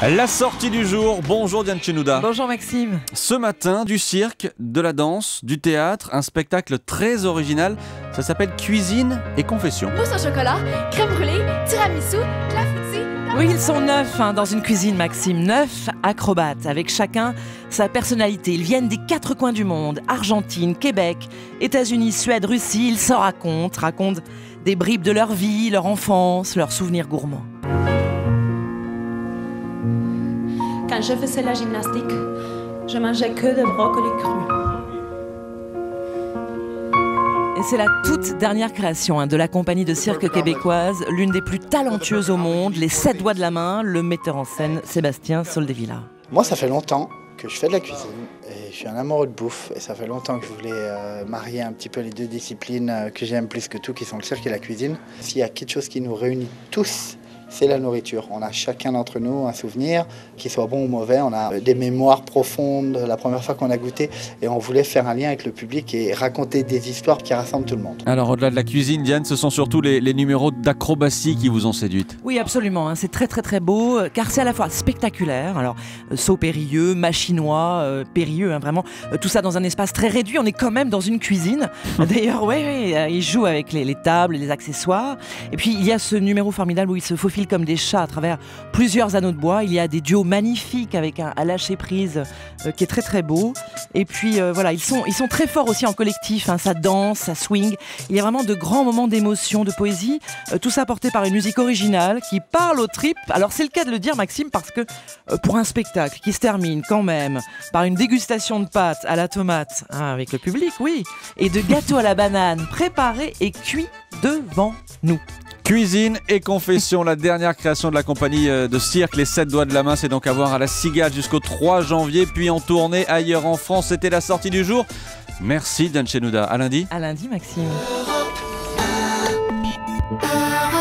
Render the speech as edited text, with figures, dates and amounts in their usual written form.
La sortie du jour, bonjour Diane Chenouda. Bonjour Maxime. Ce matin, du cirque, de la danse, du théâtre, un spectacle très original. Ça s'appelle Cuisine et Confession. Mousse au chocolat, crème brûlée, tiramisu, clafoutis. Oui, ils sont 9 dans une cuisine, Maxime. 9 acrobates, avec chacun sa personnalité. Ils viennent des 4 coins du monde. Argentine, Québec, États-Unis, Suède, Russie. Ils s'en racontent des bribes de leur vie, leur enfance, leurs souvenirs gourmands. Quand je faisais la gymnastique, je mangeais que des brocolis crus. Et c'est la toute dernière création de la compagnie de cirque québécoise, l'une des plus talentueuses au monde, les 7 doigts de la main, le metteur en scène Sébastien Soldevilla. Moi, ça fait longtemps que je fais de la cuisine et je suis un amoureux de bouffe. Et ça fait longtemps que je voulais marier un petit peu les deux disciplines que j'aime plus que tout, qui sont le cirque et la cuisine. S'il y a quelque chose qui nous réunit tous, c'est la nourriture. On a chacun d'entre nous un souvenir, qu'il soit bon ou mauvais. On a des mémoires profondes la première fois qu'on a goûté et on voulait faire un lien avec le public et raconter des histoires qui rassemblent tout le monde. Alors au-delà de la cuisine, Diane, ce sont surtout les numéros d'acrobatie qui vous ont séduite. Oui, absolument. C'est très très très beau, car c'est à la fois spectaculaire. Alors, saut périlleux, machinois, périlleux, vraiment. Tout ça dans un espace très réduit. On est quand même dans une cuisine. D'ailleurs, oui, il joue avec les tables, les accessoires. Et puis, il y a ce numéro formidable où il se faufile comme des chats à travers plusieurs anneaux de bois. Il y a des duos magnifiques avec un lâcher-prise qui est très très beau. Et puis voilà, ils sont très forts aussi en collectif, ça danse, ça swing. Il y a vraiment de grands moments d'émotion, de poésie, tout ça porté par une musique originale qui parle aux tripes. Alors c'est le cas de le dire, Maxime, parce que pour un spectacle qui se termine quand même par une dégustation de pâtes à la tomate avec le public, oui, et de gâteaux à la banane préparés et cuits devant nous. Cuisine et Confession, la dernière création de la compagnie de cirque Les 7 doigts de la main. C'est donc à voir à la Cigale jusqu'au 3 janvier, puis en tournée ailleurs en France. C'était la sortie du jour. Merci Diane Chenouda. À lundi. À lundi, Maxime. Europe 1.